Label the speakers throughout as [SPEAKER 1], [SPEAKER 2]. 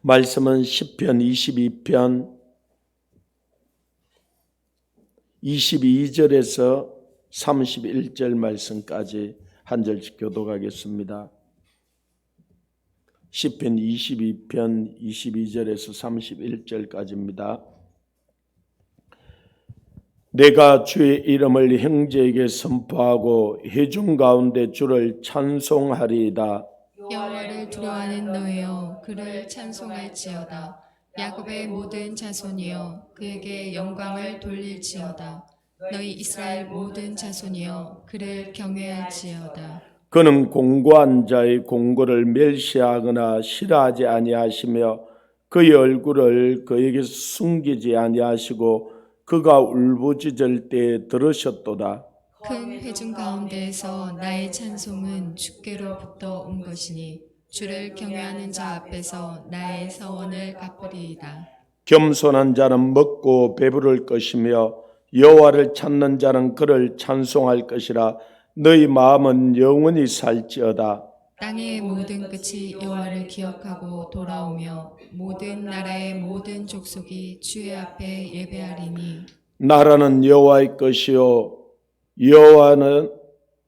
[SPEAKER 1] 말씀은 시편 22편 22절에서 31절 말씀까지 한 절씩 교독하겠습니다. 시편 22편 22절에서 31절까지입니다. 내가 주의 이름을 형제에게 선포하고 회중 가운데 주를 찬송하리이다.
[SPEAKER 2] 여호와를 두려워하는 너희여 그를 찬송할지어다. 야곱의 모든 자손이여 그에게 영광을 돌릴지어다. 너희 이스라엘 모든 자손이여 그를 경외할지어다.
[SPEAKER 1] 그는 공고한 자의 공고를 멸시하거나 싫어하지 아니하시며 그의 얼굴을 그에게 숨기지 아니하시고 그가 울부짖을 때에 들으셨도다.
[SPEAKER 2] 큰 회중 가운데에서 나의 찬송은 주께로부터 온 것이니 주를 경외하는 자 앞에서 나의 서원을 갚으리이다.
[SPEAKER 1] 겸손한 자는 먹고 배부를 것이며 여호와를 찾는 자는 그를 찬송할 것이라. 너희 마음은 영원히 살지어다.
[SPEAKER 2] 땅의 모든 끝이 여호와를 기억하고 돌아오며 모든 나라의 모든 족속이 주의 앞에 예배하리니
[SPEAKER 1] 나라는 여호와의 것이요 여호와는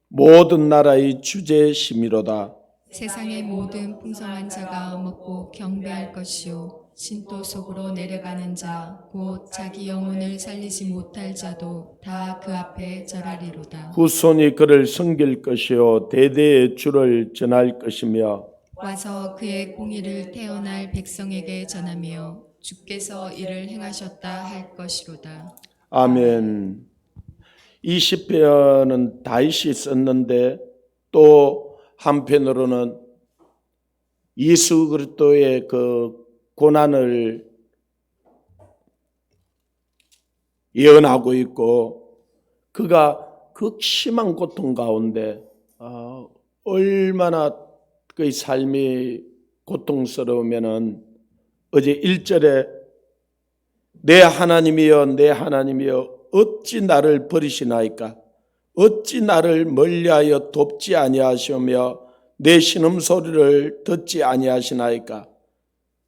[SPEAKER 1] 모든 나라의 주제심이로다.
[SPEAKER 2] 세상의 모든 풍성한 자가 먹고 경배할 것이요 신도 속으로 내려가는 자 곧 자기 영혼을 살리지 못할 자도 다 그 앞에 절하리로다.
[SPEAKER 1] 후손이 그를 섬길 것이요 대대의 주를 전할 것이며
[SPEAKER 2] 와서 그의 공의를 태어날 백성에게 전하며 주께서 이를 행하셨다 할 것이로다.
[SPEAKER 1] 아멘. 이 시편은 다윗이 썼는데 또 한편으로는 예수 그리스도의 그 고난을 예언하고 있고 그가 극심한 고통 가운데 얼마나 그의 삶이 고통스러우면은 어제 1절에 내 하나님이여 내 하나님이여 어찌 나를 버리시나이까 어찌 나를 멀리하여 돕지 아니하시며 내 신음소리를 듣지 아니하시나이까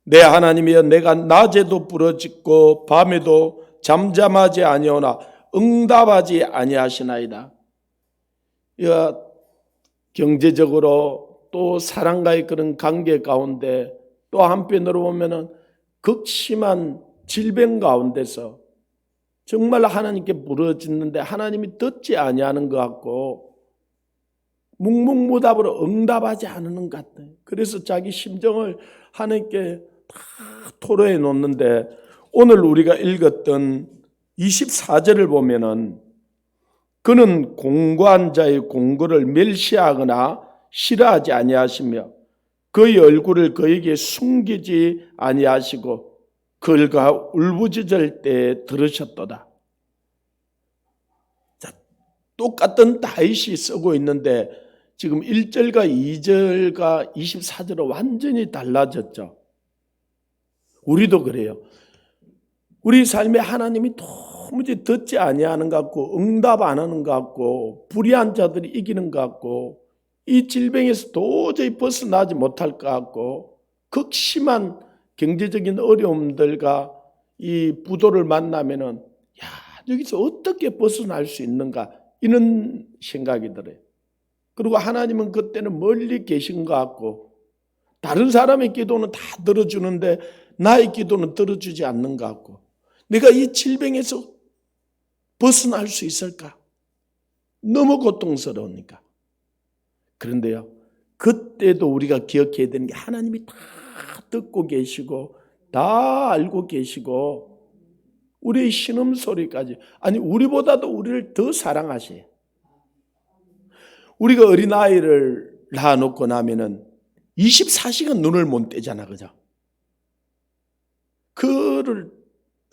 [SPEAKER 1] 내 하나님이여 내가 낮에도 부르짖고 밤에도 잠잠하지 아니오나 응답하지 아니하시나이다. 경제적으로 또 사랑과의 그런 관계 가운데 또 한편으로 보면은 극심한 질병 가운데서 정말 하나님께 부르짖는데 하나님이 듣지 아니하는 것 같고 묵묵무답으로 응답하지 않는 것 같아요. 그래서 자기 심정을 하나님께 다 토로해 놓는데 오늘 우리가 읽었던 24절을 보면은 그는 공고한 자의 공고를 멸시하거나 싫어하지 아니하시며 그의 얼굴을 그에게 숨기지 아니하시고 그가 울부짖을 때 들으셨도다. 자, 똑같은 다윗이 쓰고 있는데 지금 1절과 2절과 24절은 완전히 달라졌죠. 우리도 그래요. 우리 삶에 하나님이 도무지 듣지 아니하는 것 같고 응답 안 하는 것 같고 불의한 자들이 이기는 것 같고 이 질병에서 도저히 벗어나지 못할 것 같고 극심한 경제적인 어려움들과 이 부도를 만나면은 여기서 어떻게 벗어날 수 있는가 이런 생각이 들어요. 그리고 하나님은 그때는 멀리 계신 것 같고 다른 사람의 기도는 다 들어주는데 나의 기도는 들어주지 않는 것 같고 내가 이 질병에서 벗어날 수 있을까? 너무 고통스러우니까. 그런데요, 그때도 우리가 기억해야 되는 게 하나님이 다 듣고 계시고 다 알고 계시고 우리의 신음소리까지 아니 우리보다도 우리를 더 사랑하세요. 우리가 어린아이를 낳아놓고 나면은 24시간 눈을 못 떼잖아, 그죠?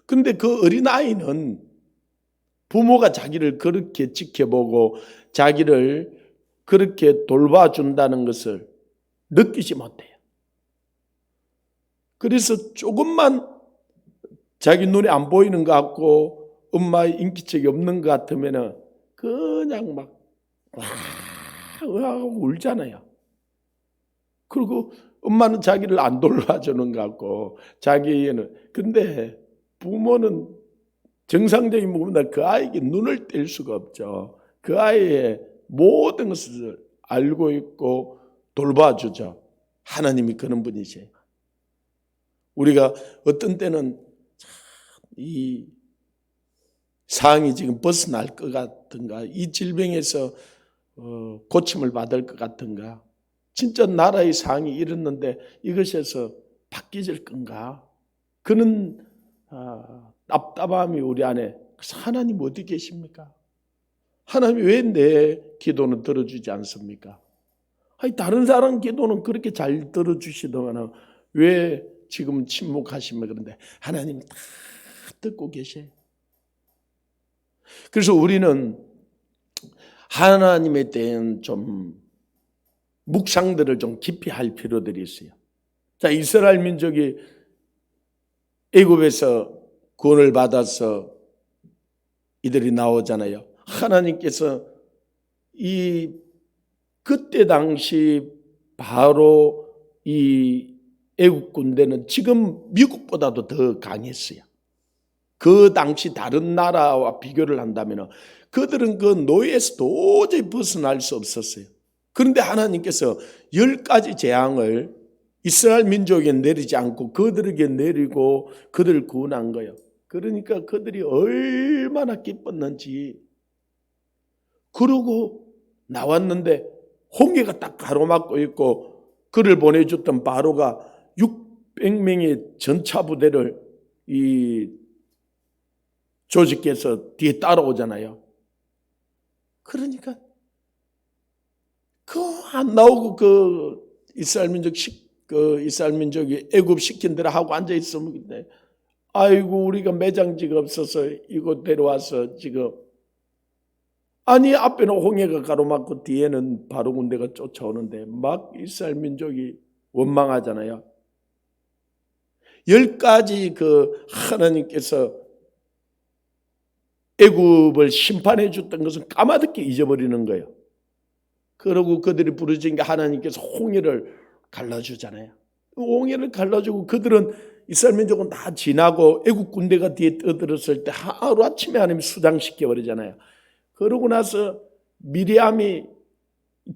[SPEAKER 1] 근데 그 어린아이는 부모가 자기를 그렇게 지켜보고 자기를 그렇게 돌봐준다는 것을 느끼지 못해요. 그래서 조금만 자기 눈에 안 보이는 것 같고 엄마의 인기척이 없는 것 같으면 그냥 막 와 하고 울잖아요. 그리고 엄마는 자기를 안 돌봐주는 것 같고 자기는 근데 부모는 정상적인 부모는 그 아이에게 눈을 뗄 수가 없죠. 그 아이의 모든 것을 알고 있고 돌봐주죠. 하나님이 그런 분이세요. 우리가 어떤 때는 이 상이 지금 벗어날 것 같은가, 이 질병에서 고침을 받을 것 같은가, 진짜 나라의 상이 이랬는데 이것에서 바뀌질 건가, 그런 답답함이 우리 안에. 그래서 하나님 어디 계십니까? 하나님 왜 내 기도는 들어주지 않습니까? 아니, 다른 사람 기도는 그렇게 잘 들어주시더만 왜 지금 침묵하시면. 그런데 하나님 다 듣고 계셔요. 그래서 우리는 하나님에 대한 좀 묵상들을 좀 깊이 할 필요들이 있어요. 자, 이스라엘 민족이 애굽에서 구원을 받아서 이들이 나오잖아요. 하나님께서 그때 당시 바로 이 애국 군대는 지금 미국보다도 더 강했어요. 그 당시 다른 나라와 비교를 한다면 그들은 그 노예에서 도저히 벗어날 수 없었어요. 그런데 하나님께서 10가지 재앙을 이스라엘 민족에 내리지 않고 그들에게 내리고 그들을 구원한 거예요. 그러니까 그들이 얼마나 기뻤는지. 그러고 나왔는데 홍해가 딱 가로막고 있고 그를 보내줬던 바로가 600명의 전차부대를 이 조직해서 뒤에 따라오잖아요. 그러니까 그 안 나오고 이스라엘 민족이 애굽 시킨 대로 하고 앉아 있으면, 아이고 우리가 매장지가 없어서 이거 데려와서 지금, 아니 앞에는 홍해가 가로막고 뒤에는 바로 군대가 쫓아오는데 막 이스라엘 민족이 원망하잖아요. 10가지 하나님께서 애굽을 심판해 줬던 것은 까마득히 잊어버리는 거예요. 그러고 그들이 부르짖은 게 하나님께서 홍해를 갈라주잖아요. 홍해를 갈라주고 그들은 이스라엘 민족은 다 지나고 애국 군대가 뒤에 떠들었을 때 하루아침에 하나님이 수장시켜 버리잖아요. 그러고 나서 미리암이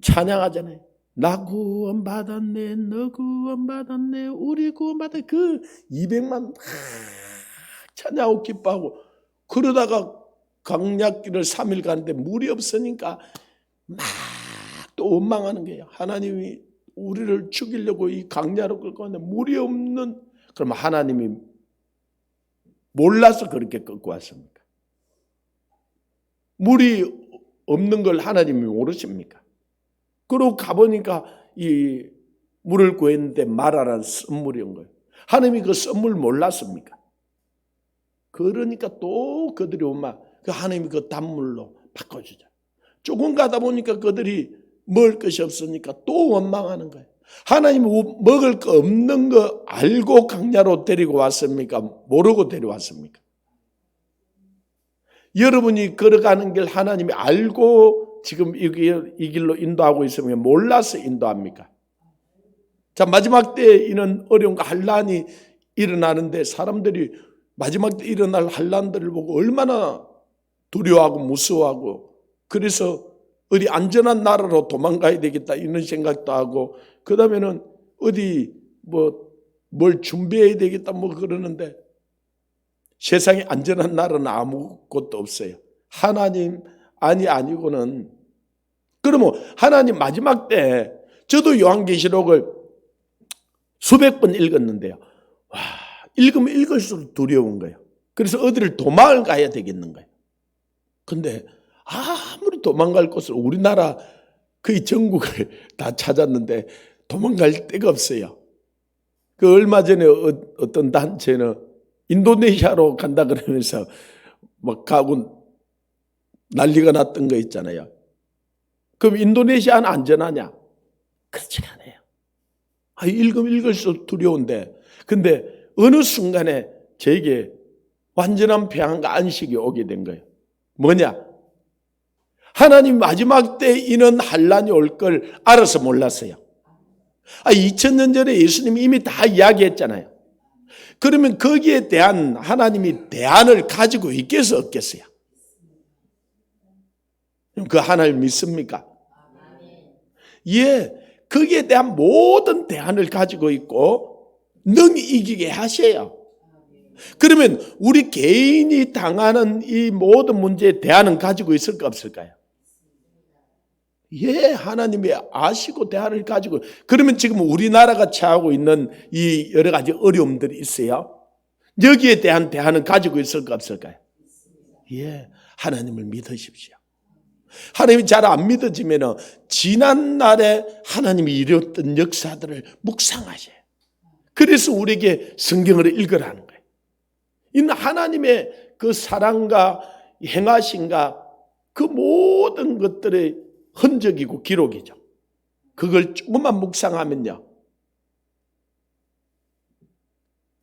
[SPEAKER 1] 찬양하잖아요. 나 구원받았네, 너 구원받았네, 우리 구원받았네. 그 200만 찬양하고 기뻐하고, 그러다가 광야길을 3일 가는데 물이 없으니까 막 또 원망하는 거예요. 하나님이 우리를 죽이려고 이 광야로 끌고 왔는데 물이 없는. 그럼 하나님이 몰라서 그렇게 끌고 왔습니까? 물이 없는 걸 하나님이 모르십니까? 그러고 가보니까 이 물을 구했는데 마라라는 썸물이 온 거예요. 하나님이 그 썸물 몰랐습니까? 그러니까 또 그들이 하나님이 그 단물로 바꿔주자. 조금 가다 보니까 그들이 먹을 것이 없으니까 또 원망하는 거예요. 하나님이 먹을 거 없는 거 알고 광야로 데리고 왔습니까? 모르고 데려왔습니까? 여러분이 걸어가는 길 하나님이 알고 지금 이 길로 인도하고 있으면 몰라서 인도합니까? 자, 마지막 때 이런 어려움과 환난이 일어나는데 사람들이 마지막 때 일어날 환난들을 보고 얼마나 두려워하고 무서워하고, 그래서 어디 안전한 나라로 도망가야 되겠다 이런 생각도 하고, 그 다음에는 어디 뭘 준비해야 되겠다 그러는데 세상에 안전한 나라는 아무것도 없어요. 하나님 아니고는. 그러면 하나님 마지막 때, 저도 요한계시록을 수백 번 읽었는데요. 읽으면 읽을수록 두려운 거예요. 그래서 어디를 도망을 가야 되겠는 거예요. 근데 아무리 도망갈 곳을 우리나라 거의 전국을 다 찾았는데 도망갈 데가 없어요. 얼마 전에 어떤 단체는 인도네시아로 간다 그러면서 막 가고 난리가 났던 거 있잖아요. 그럼 인도네시아는 안전하냐? 그렇지 않아요. 읽으면 읽을수록 두려운데, 근데 어느 순간에 저에게 완전한 평안과 안식이 오게 된 거예요. 뭐냐? 하나님 마지막 때 이런 환난이 올 걸 알아서 몰랐어요. 2000년 전에 예수님이 이미 다 이야기했잖아요. 그러면 거기에 대한 하나님이 대안을 가지고 있겠어 없겠어요? 그 하나님 믿습니까? 예, 거기에 대한 모든 대안을 가지고 있고 능히 이기게 하셔요. 그러면 우리 개인이 당하는 이 모든 문제에 대안은 가지고 있을까 없을까요? 예, 하나님이 아시고 대안을 가지고. 그러면 지금 우리나라가 처하고 있는 이 여러 가지 어려움들이 있어요. 여기에 대한 대안은 가지고 있을까 없을까요? 예, 하나님을 믿으십시오. 하나님이 잘 안 믿어지면 지난 날에 하나님이 이뤘던 역사들을 묵상하셔요. 그래서 우리에게 성경을 읽으라는 거예요. 이는 하나님의 그 사랑과 행하심과 그 모든 것들의 흔적이고 기록이죠. 그걸 조금만 묵상하면요.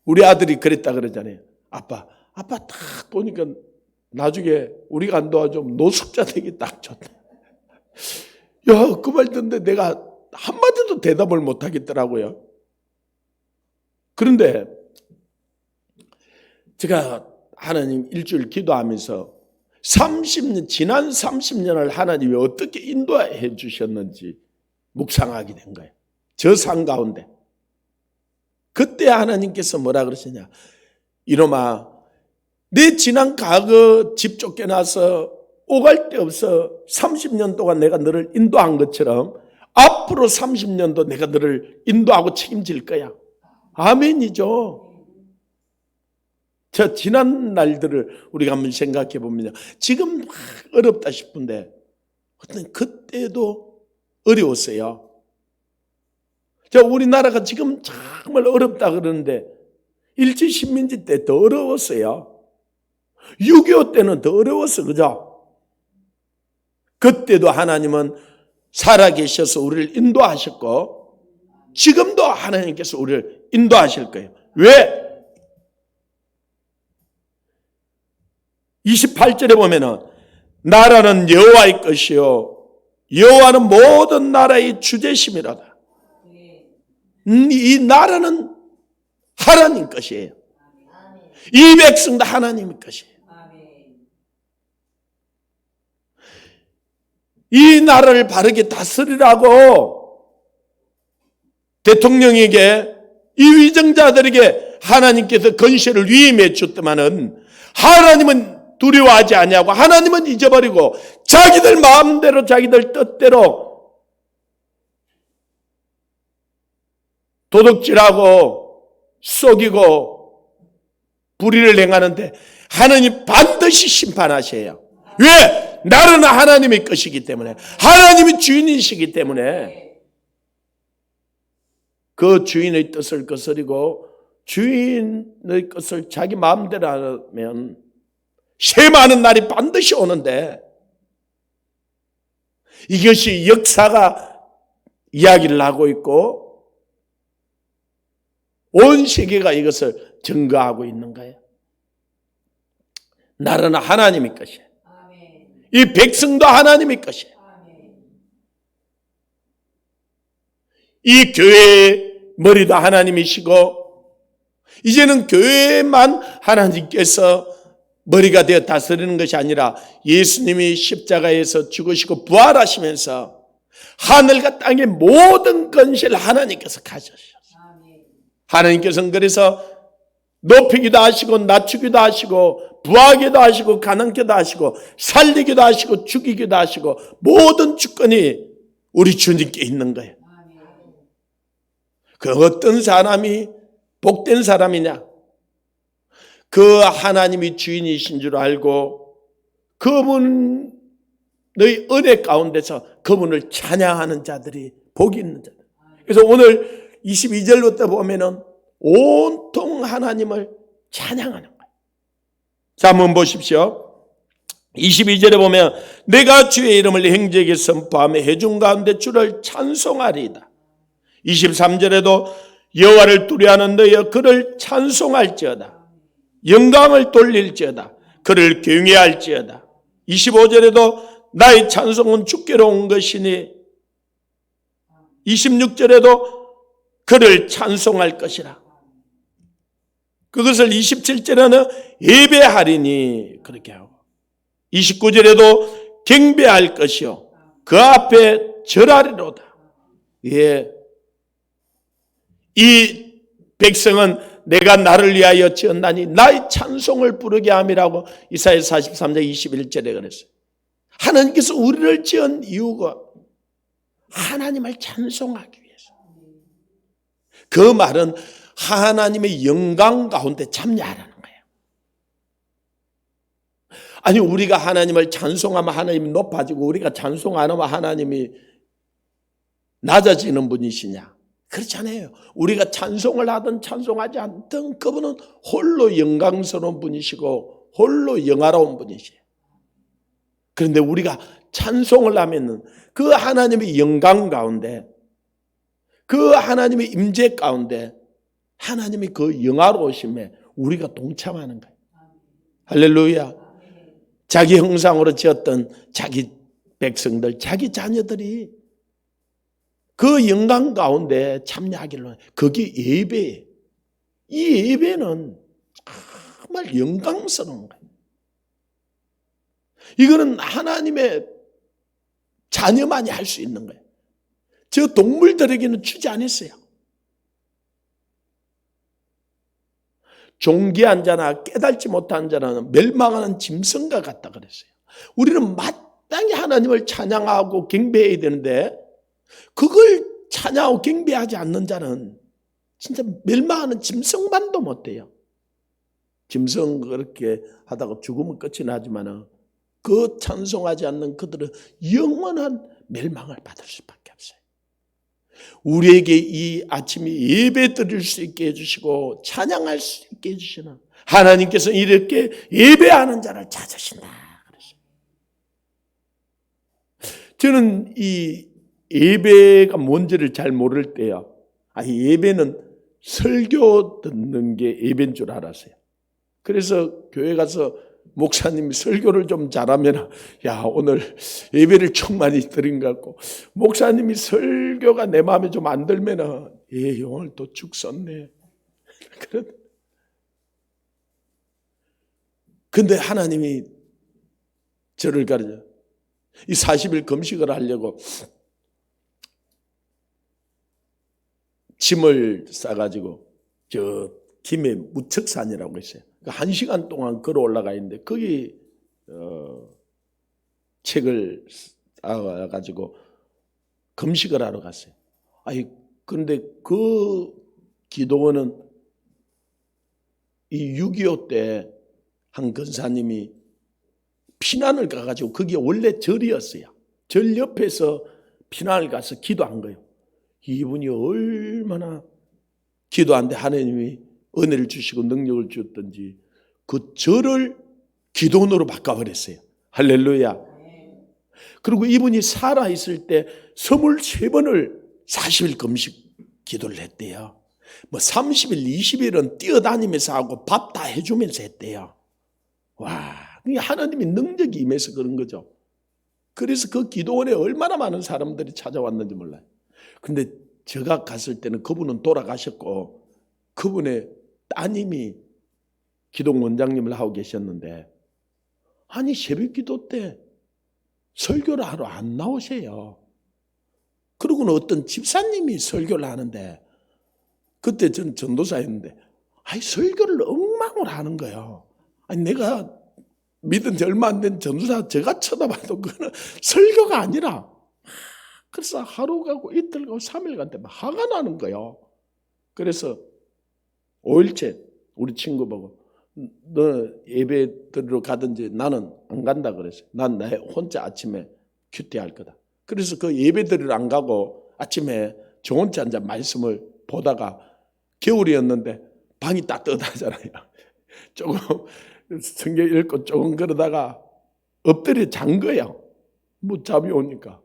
[SPEAKER 1] 우리 아들이 그랬다 그러잖아요. 아빠 딱 보니까 나중에 우리가 안 도와주면 노숙자 되기 딱 좋다. 야, 그 말 듣는데 내가 한마디도 대답을 못 하겠더라고요. 그런데 제가 하나님 일주일 기도하면서 지난 30년을 하나님이 어떻게 인도해 주셨는지 묵상하게 된 거예요. 저 산 가운데. 그때 하나님께서 뭐라 그러시냐. 이놈아, 내 지난 과거 집 쫓겨나서 오갈 데 없어 30년 동안 내가 너를 인도한 것처럼 앞으로 30년도 내가 너를 인도하고 책임질 거야. 아멘이죠. 저 지난 날들을 우리가 한번 생각해 보면요. 지금 막 어렵다 싶은데 그때도 어려웠어요. 우리나라가 지금 정말 어렵다 그러는데 일제 식민지 때 더 어려웠어요. 6.25 때는 더 어려웠어. 그죠? 그때도 하나님은 살아계셔서 우리를 인도하셨고 지금도 하나님께서 우리를 인도하실 거예요. 왜? 28절에 보면은 나라는 여호와의 것이요 여호와는 모든 나라의 주제심이로다. 이 나라는 하나님 것이에요. 이 백성도 하나님의 것이에요. 이 나라를 바르게 다스리라고 대통령에게 이 위정자들에게 하나님께서 건세를 위임해 줬더만은 하나님은 두려워하지 아니하고 하나님은 잊어버리고 자기들 마음대로 자기들 뜻대로 도둑질하고 속이고 불의를 행하는데 하나님 반드시 심판하셔요. 왜? 나라는 하나님의 것이기 때문에 하나님이 주인이시기 때문에 그 주인의 뜻을 거스리고 주인의 것을 자기 마음대로 하면 쇠마하는 날이 반드시 오는데 이것이 역사가 이야기를 하고 있고 온 세계가 이것을 증거하고 있는 거예요. 나라는 하나님의 것이에요. 이 백성도 하나님의 것이에요. 이 교회의 머리도 하나님이시고 이제는 교회만 하나님께서 머리가 되어 다스리는 것이 아니라 예수님이 십자가에서 죽으시고 부활하시면서 하늘과 땅의 모든 권세를 하나님께서 가져오셨어요. 하나님께서는 그래서 높이기도 하시고 낮추기도 하시고 부하기도 하시고 가난케도 하시고 살리기도 하시고 죽이기도 하시고 모든 주권이 우리 주님께 있는 거예요. 그 어떤 사람이 복된 사람이냐? 그 하나님이 주인이신 줄 알고 그분의 은혜 가운데서 그분을 찬양하는 자들이 복이 있는 자들. 그래서 오늘 22절부터 보면은 온통 하나님을 찬양하는 거예요. 자, 한번 보십시오. 22절에 보면 내가 주의 이름을 행제에게 선포하며 회중 가운데 주를 찬송하리이다. 23절에도 여호와를 두려워하는 너희여 그를 찬송할지어다. 영광을 돌릴지어다. 그를 경외할지어다. 25절에도 나의 찬송은 주께로 온 것이니 26절에도 그를 찬송할 것이라. 그것을 27절에는 예배하리니 그렇게 하고 29절에도 경배할 것이요 그 앞에 절하리로다. 예, 이 백성은 내가 나를 위하여 지었나니 나의 찬송을 부르게 함이라고 이사야 43장 21절에 그랬어요. 하나님께서 우리를 지은 이유가 하나님을 찬송하기 위해서. 그 말은 하나님의 영광 가운데 참여하라는 거예요. 아니 우리가 하나님을 찬송하면 하나님이 높아지고 우리가 찬송 안 하면 하나님이 낮아지는 분이시냐? 그렇지 않아요. 우리가 찬송을 하든 찬송하지 않든 그분은 홀로 영광스러운 분이시고 홀로 영화로운 분이시에요. 그런데 우리가 찬송을 하면은 그 하나님의 영광 가운데 그 하나님의 임재 가운데 하나님의 그 영화로우심에 우리가 동참하는 거예요. 할렐루야. 자기 형상으로 지었던 자기 백성들, 자기 자녀들이 그 영광 가운데 참여하기로 해요. 그게 예배예요. 이 예배는 정말 영광스러운 거예요. 이거는 하나님의 자녀만이 할 수 있는 거예요. 저 동물들에게는 주지 않았어요. 존귀한 자나 깨달지 못한 자는 멸망하는 짐승과 같다 그랬어요. 우리는 마땅히 하나님을 찬양하고 경배해야 되는데 그걸 찬양하고 경배하지 않는 자는 진짜 멸망하는 짐승만도 못해요. 짐승 그렇게 하다가 죽으면 끝이 나지만 그 찬송하지 않는 그들은 영원한 멸망을 받을 수밖에 없어요. 우리에게 이 아침에 예배 드릴 수 있게 해주시고 찬양할 수 있게 해주시는 하나님께서 이렇게 예배하는 자를 찾으신다 그랬어요. 저는 이 예배가 뭔지를 잘 모를 때요. 예배는 설교 듣는 게 예배인 줄 알았어요. 그래서 교회 가서 목사님이 설교를 좀 잘하면 야 오늘 예배를 좀 많이 드린 것 같고 목사님이 설교가 내 마음에 좀 안 들면 오늘 또 죽 썼네. 근데 하나님이 저를 가르쳐 이 40일 금식을 하려고 짐을 싸가지고 저 김해 무척산이라고 있어요. 1시간 동안 걸어 올라가 있는데 거기 책을 싸가지고 금식을 하러 갔어요. 그런데 그 기도원은 이 6.25 때 한 권사님이 피난을 가가지고 그게 원래 절이었어요. 절 옆에서 피난을 가서 기도한 거예요. 이분이 얼마나 기도한데 하나님이 은혜를 주시고 능력을 주었던지 그 절을 기도원으로 바꿔버렸어요. 할렐루야. 그리고 이분이 살아있을 때 23번을 40일 금식 기도를 했대요. 30일, 20일은 뛰어다니면서 하고 밥 다 해주면서 했대요. 와, 하나님이 능력이 임해서 그런 거죠. 그래서 그 기도원에 얼마나 많은 사람들이 찾아왔는지 몰라요. 근데 제가 갔을 때는 그분은 돌아가셨고 그분의 따님이 기동 원장님을 하고 계셨는데 새벽 기도 때 설교를 하러 안 나오세요. 그러고는 어떤 집사님이 설교를 하는데 그때 전 전도사였는데 설교를 엉망으로 하는 거예요. 내가 믿은 지 얼마 안 된 전도사 제가 쳐다봐도 그거는 설교가 아니라 그래서 하루 가고 이틀 가고 3일 간데 막 화가 나는 거예요. 그래서 5일째 우리 친구 보고 너 예배 드리러 가든지 나는 안 간다 그랬어요. 난 나 혼자 아침에 큐티할 거다. 그래서 그 예배 드리러 안 가고 아침에 저 혼자 앉아 말씀을 보다가 겨울이었는데 방이 따뜻하잖아요. 조금 성경 읽고 조금 그러다가 엎드려 잔 거예요. 잠이 오니까.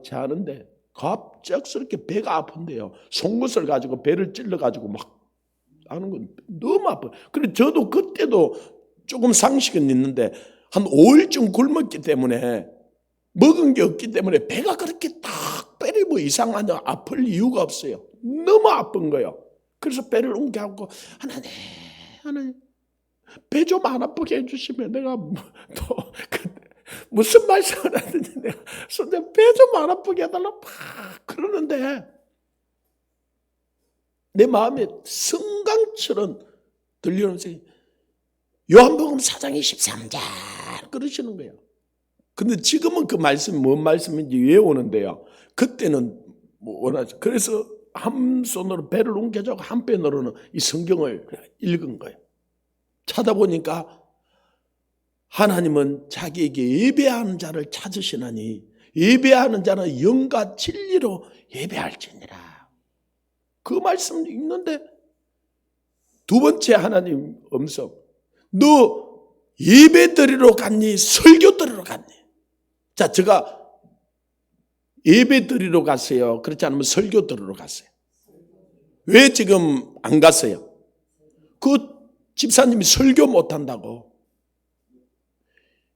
[SPEAKER 1] 자는데 갑작스럽게 배가 아픈데요. 송곳을 가지고 배를 찔러가지고 막 하는 건 너무 아파요. 그래 저도 그때도 조금 상식은 있는데 한 5일쯤 굶었기 때문에 먹은 게 없기 때문에 배가 그렇게 딱 배를 뭐 이상하냐 아플 이유가 없어요. 너무 아픈 거예요. 그래서 배를 옮겨갖고 하나님 배 좀 안 아프게 해주시면 내가 또 무슨 말씀을 하든지 내가 배 좀 안 아프게 해달라 막 그러는데 내 마음에 성강처럼 들리는 소리 요한복음 4장 23절 그러시는 거예요. 근데 지금은 그 말씀이 뭔 말씀인지 외우는데요. 그때는 뭐 원하죠. 그래서 한 손으로 배를 옮겨주고 한편으로는 이 성경을 읽은 거예요. 찾아보니까 하나님은 자기에게 예배하는 자를 찾으시나니 예배하는 자는 영과 진리로 예배할지니라. 그 말씀 읽는데 두 번째 하나님 음성. 너 예배 드리러 갔니? 설교 드리러 갔니? 자, 제가 예배 드리러 갔어요. 그렇지 않으면 설교 들으러 갔어요. 왜 지금 안 갔어요? 그 집사님이 설교 못한다고.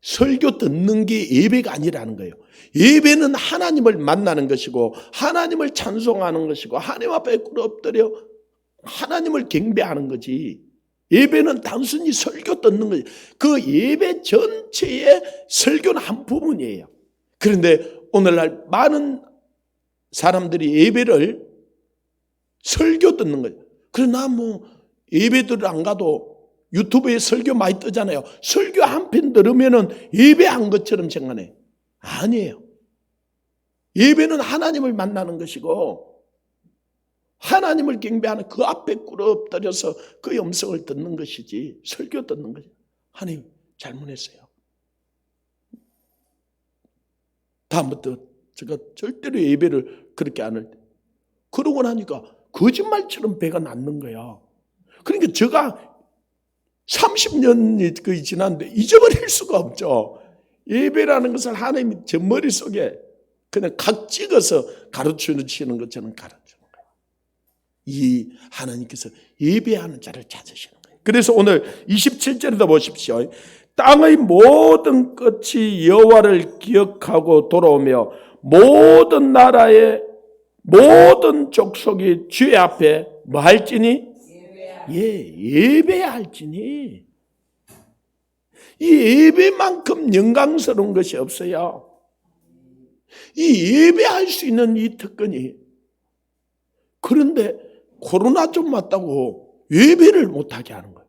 [SPEAKER 1] 설교 듣는 게 예배가 아니라는 거예요. 예배는 하나님을 만나는 것이고 하나님을 찬송하는 것이고 하나님 앞에 엎드려 하나님을 경배하는 거지. 예배는 단순히 설교 듣는 거지. 그 예배 전체의 설교는 한 부분이에요. 그런데 오늘날 많은 사람들이 예배를 설교 듣는 거예요. 그러나 뭐 예배들 안 가도 유튜브에 설교 많이 뜨잖아요. 설교 한 편 들으면은 예배한 것처럼 생각해. 아니에요. 예배는 하나님을 만나는 것이고 하나님을 경배하는 그 앞에 꿇어엎드려서 그 음성을 듣는 것이지 설교 듣는 거지. 하나님 잘못했어요. 다음부터 제가 절대로 예배를 그렇게 안 할 때. 그러고 나니까 거짓말처럼 배가 낫는 거야. 그러니까 제가 30년이 거의 지났는데 잊어버릴 수가 없죠. 예배라는 것을 하나님이 제 머릿속에 그냥 각 찍어서 가르치는 것처럼 가르치는 거예요. 이 하나님께서 예배하는 자를 찾으시는 거예요. 그래서 오늘 27절에도 보십시오. 땅의 모든 끝이 여호와를 기억하고 돌아오며 모든 나라의 모든 족속이 주의 앞에 뭐 할지니? 예배할지니. 이 예배만큼 영광스러운 것이 없어요. 이 예배할 수 있는 이 특권이. 그런데 코로나 좀 왔다고 예배를 못하게 하는 거예요.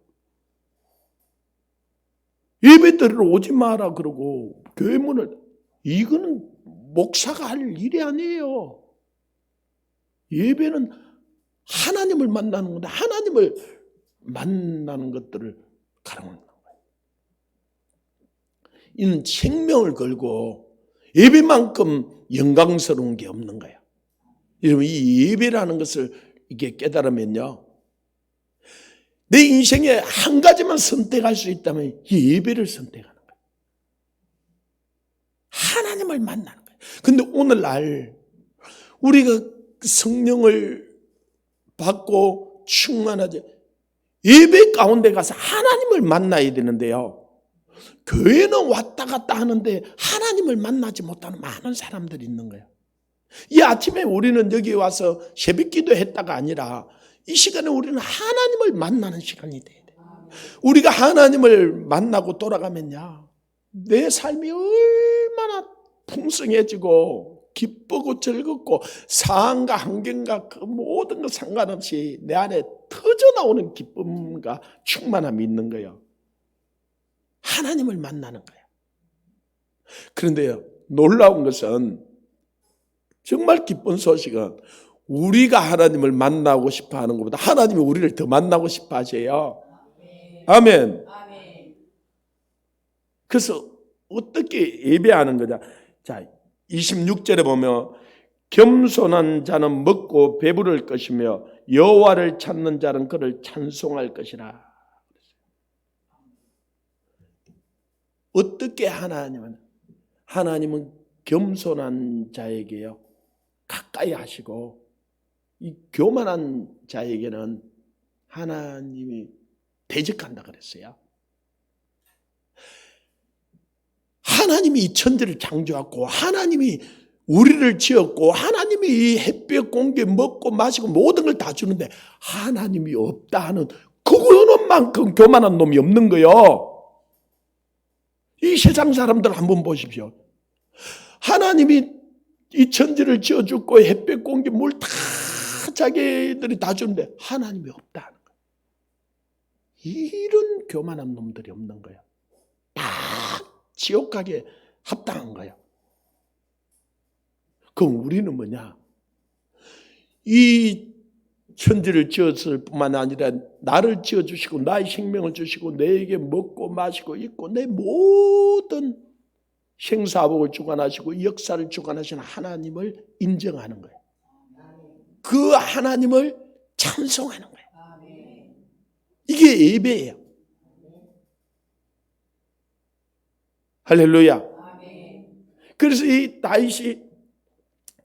[SPEAKER 1] 예배 드리러 오지 마라 그러고 교회 문을. 이거는 목사가 할 일이 아니에요. 예배는 하나님을 만나는 건데 하나님을 만나는 것들을 가르치는 거예요. 이는 생명을 걸고 예배만큼 영광스러운 게 없는 거예요. 여러분 이 예배라는 것을 이게 깨달으면요. 내 인생에 한 가지만 선택할 수 있다면 이 예배를 선택하는 거예요. 하나님을 만나는 거예요. 근데 오늘날 우리가 성령을 받고 충만하지 예배 가운데 가서 하나님을 만나야 되는데요. 교회는 왔다 갔다 하는데 하나님을 만나지 못하는 많은 사람들이 있는 거예요. 이 아침에 우리는 여기 와서 새벽기도 했다가 아니라 이 시간에 우리는 하나님을 만나는 시간이 돼야 돼요. 우리가 하나님을 만나고 돌아가면요. 내 삶이 얼마나 풍성해지고 기쁘고 즐겁고 상황과 환경과 그 모든 것 상관없이 내 안에 터져나오는 기쁨과 충만함이 있는 거예요. 하나님을 만나는 거예요. 그런데요, 놀라운 것은 정말 기쁜 소식은 우리가 하나님을 만나고 싶어 하는 것보다 하나님이 우리를 더 만나고 싶어 하세요. 아멘. 그래서 어떻게 예배하는 거냐. 자, 26절에 보면 겸손한 자는 먹고 배부를 것이며 여호와를 찾는 자는 그를 찬송할 것이라. 어떻게 하나님은 겸손한 자에게요 가까이 하시고 이 교만한 자에게는 하나님이 대적한다 그랬어요. 하나님이 이 천지를 창조했고 하나님이 우리를 지었고 하나님이 이 햇볕 공기 먹고 마시고 모든 걸 다 주는데 하나님이 없다 하는 그거만큼 교만한 놈이 없는 거요. 이 세상 사람들 한번 보십시오. 하나님이 이 천지를 지어주고 햇볕 공기 물 다 자기들이 다 주는데 하나님이 없다 하는 거예요. 이런 교만한 놈들이 없는 거예요. 딱 지옥 가게 합당한 거예요. 그럼 우리는 뭐냐? 이 천지를 지었을 뿐만 아니라 나를 지어주시고 나의 생명을 주시고 내게 먹고 마시고 있고 내 모든 생사복을 주관하시고 역사를 주관하시는 하나님을 인정하는 거예요. 그 하나님을 찬송하는 거예요. 이게 예배예요. 할렐루야. 그래서 이 다윗이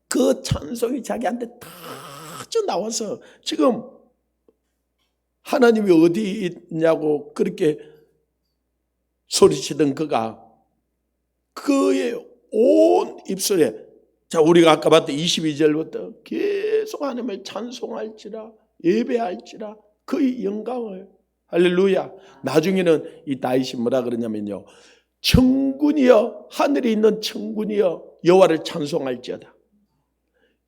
[SPEAKER 1] 그 찬송이 자기한테 터져 나와서 지금 하나님이 어디 있냐고 그렇게 소리치던 그가 그의 온 입술에 자 우리가 아까 봤던 22절부터 계속 하나님을 찬송할지라 예배할지라 그의 영광을 할렐루야. 나중에는 이 다윗이 뭐라 그러냐면요. 천군이여 하늘에 있는 천군이여 여호와를 찬송할지어다.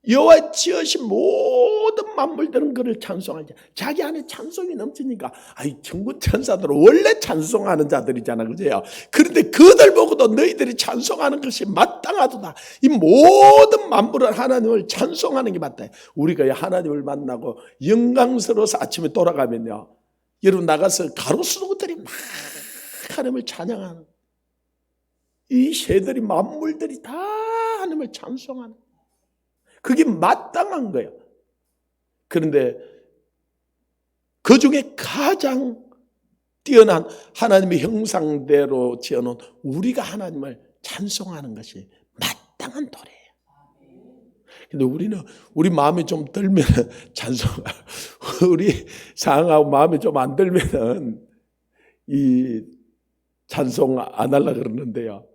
[SPEAKER 1] 여호와 지으신 모든 만물들은 그를 찬송하지. 자기 안에 찬송이 넘치니까 아이 천군 천사들은 원래 찬송하는 자들이잖아, 그죠? 그런데 그들 보고도 너희들이 찬송하는 것이 마땅하도다. 이 모든 만물을 하나님을 찬송하는 게 맞다. 우리가 하나님을 만나고 영광스러워서 아침에 돌아가면요, 여러분 나가서 가로수들이 막 하나님을 찬양하는 이 새들이 만물들이 다 하나님을 찬송하는. 그게 마땅한 거예요. 그런데 그 중에 가장 뛰어난 하나님의 형상대로 지어놓은 우리가 하나님을 찬송하는 것이 마땅한 도래예요. 근데 우리는 우리 마음이 좀 들면 찬송, 우리 상하고 마음이 좀 안 들면은 이 찬송 안 하려고 그러는데요.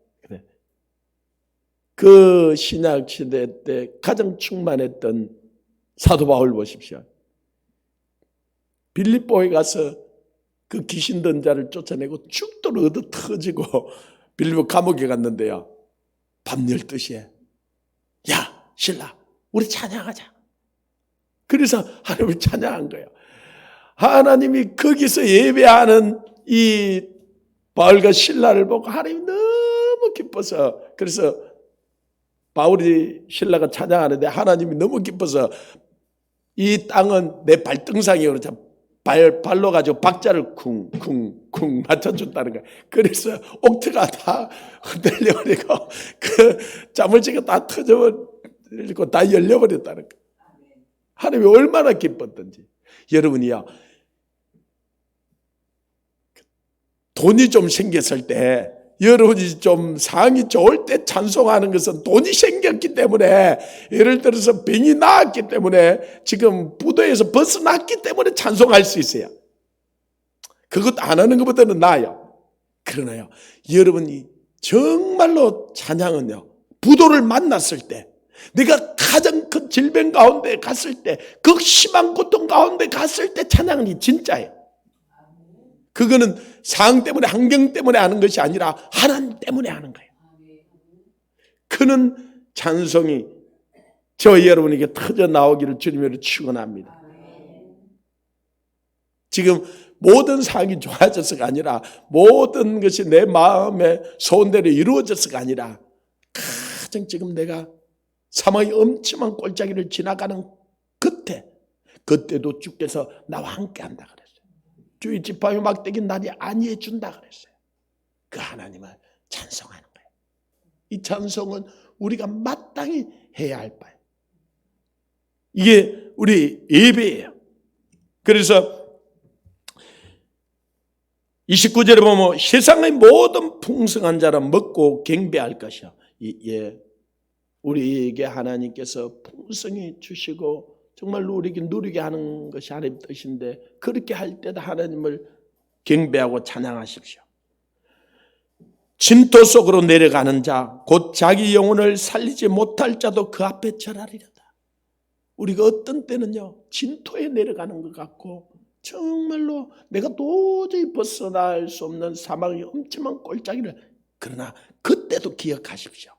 [SPEAKER 1] 그 신약 시대 때 가장 충만했던 사도 바울 보십시오. 빌립보에 가서 그 귀신 든 자를 쫓아내고 죽도록 얻어 터지고 빌립보 감옥에 갔는데요. 밤 12시에 야 신라 우리 찬양하자. 그래서 하나님을 찬양한 거예요. 하나님이 거기서 예배하는 이 바울과 신라를 보고 하나님이 너무 기뻐서 그래서 바울이 신라가 찬양하는데 하나님이 너무 기뻐서 이 땅은 내 발등상이요. 발로 가지고 박자를 쿵쿵쿵 맞춰준다는 거예요. 그래서 옥트가 다 흔들려버리고 그 자물쇠가 다 터져버리고 다 열려버렸다는 거예요. 하나님이 얼마나 기뻤던지. 여러분이요. 돈이 좀 생겼을 때 여러분이 좀 상황이 좋을 때 찬송하는 것은 돈이 생겼기 때문에 예를 들어서 병이 나았기 때문에 지금 부도에서 벗어났기 때문에 찬송할 수 있어요. 그것 안 하는 것보다는 나아요. 그러나요 여러분이 정말로 찬양은요 부도를 만났을 때 내가 가장 큰 질병 가운데 갔을 때 극심한 고통 가운데 갔을 때 찬양이 진짜예요. 그거는 상황 때문에 환경 때문에 하는 것이 아니라 하나님 때문에 하는 거예요. 그는 찬송이 저 여러분에게 터져 나오기를 주님으로 축원합니다. 지금 모든 상황이 좋아져서가 아니라 모든 것이 내 마음의 소원대로 이루어져서가 아니라 가장 지금 내가 사망의 엄침한 골짜기를 지나가는 그때도 주께서 나와 함께 한다 그랬어요. 주의 지팡이 막대기 나니 안위해 준다 그랬어요. 그 하나님을 찬송하는 거예요. 이 찬송은 우리가 마땅히 해야 할 바예요. 이게 우리 예배예요. 그래서 29절에 보면 세상의 모든 풍성한 자는 먹고 경배할 것이요. 우리에게 하나님께서 풍성히 주시고 정말로 우리에게 누리게 하는 것이 하나님의 뜻인데 그렇게 할 때도 하나님을 경배하고 찬양하십시오. 진토 속으로 내려가는 자 곧 자기 영혼을 살리지 못할 자도 그 앞에 절하리로다. 우리가 어떤 때는요 진토에 내려가는 것 같고 정말로 내가 도저히 벗어날 수 없는 사망의 엄청난 꼴짜기를, 그러나 그때도 기억하십시오.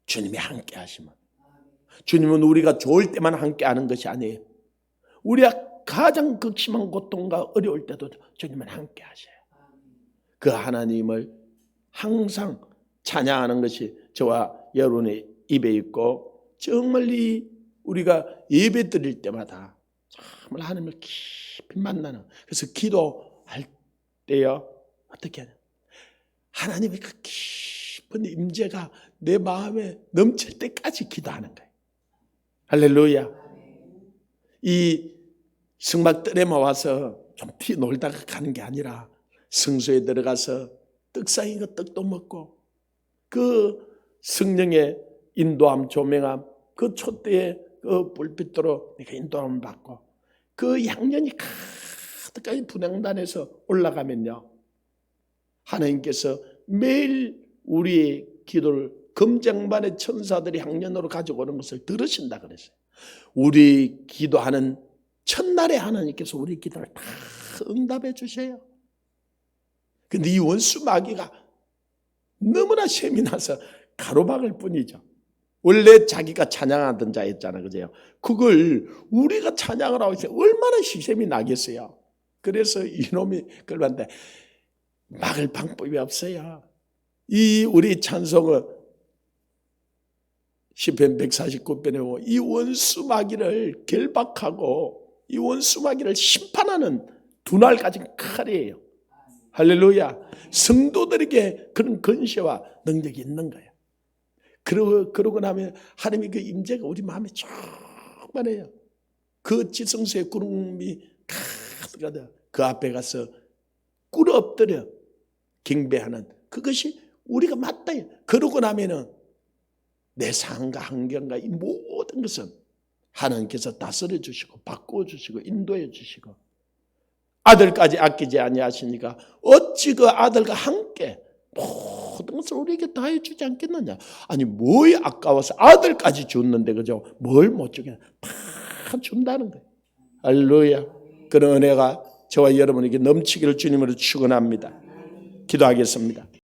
[SPEAKER 1] 주님이 함께 하시면, 주님은 우리가 좋을 때만 함께 하는 것이 아니에요. 우리가 가장 극심한 고통과 어려울 때도 주님은 함께 하셔요. 그 하나님을 항상 찬양하는 것이 저와 여러분의 입에 있고, 정말 우리가 예배 드릴 때마다 정말 하나님을 깊이 만나는, 그래서 기도할 때요 어떻게 하냐, 하나님의 그 깊은 임재가 내 마음에 넘칠 때까지 기도하는 거예요. 할렐루야. 이 성막뜰에 와서 좀 뛰놀다가 가는 게 아니라 성소에 들어가서 떡상인 거 떡도 먹고, 그 성령의 인도함 조명함 그 촛대의 그 불빛으로 내가 인도함을 받고, 그 향연이 가득하게 분향단에서 올라가면요 하나님께서 매일 우리의 기도를 금쟁반의 천사들이 향연으로 가져오는 것을 들으신다 그랬어요. 우리 기도하는 첫날에 하나님께서 우리 기도를 다 응답해 주셔요. 근데 이 원수 마귀가 너무나 셈이 나서 가로막을 뿐이죠. 원래 자기가 찬양하던 자였잖아, 그죠? 그걸 우리가 찬양을 하고 있어요. 얼마나 시샘이 나겠어요. 그래서 이놈이 그런데 막을 방법이 없어요. 이 우리 찬송은 시편 149편에 보면 이 원수 마귀를 결박하고 이 원수 마귀를 심판하는 두 날 가진 칼이에요. 할렐루야. 성도들에게 그런 권세와 능력이 있는 거예요. 그러고 나면 하나님의 그 임재가 우리 마음에 충만해요. 그 지성소의 구름이 가득하다. 그 앞에 가서 꿇어 엎드려 경배하는 그것이 우리가 맞다. 그러고 나면은 내 상황과 환경과 이 모든 것은 하나님께서 다스려 주시고 바꾸어 주시고 인도해 주시고, 아들까지 아끼지 아니하시니까 어찌 그 아들과 함께 모든 것을 우리에게 다 해주지 않겠느냐. 아니 뭘 아까워서 아들까지 줬는데 그죠? 뭘 못 주겠냐. 다 준다는 거예요. 할렐루야. 그런 은혜가 저와 여러분에게 넘치기를 주님으로 축원합니다. 기도하겠습니다.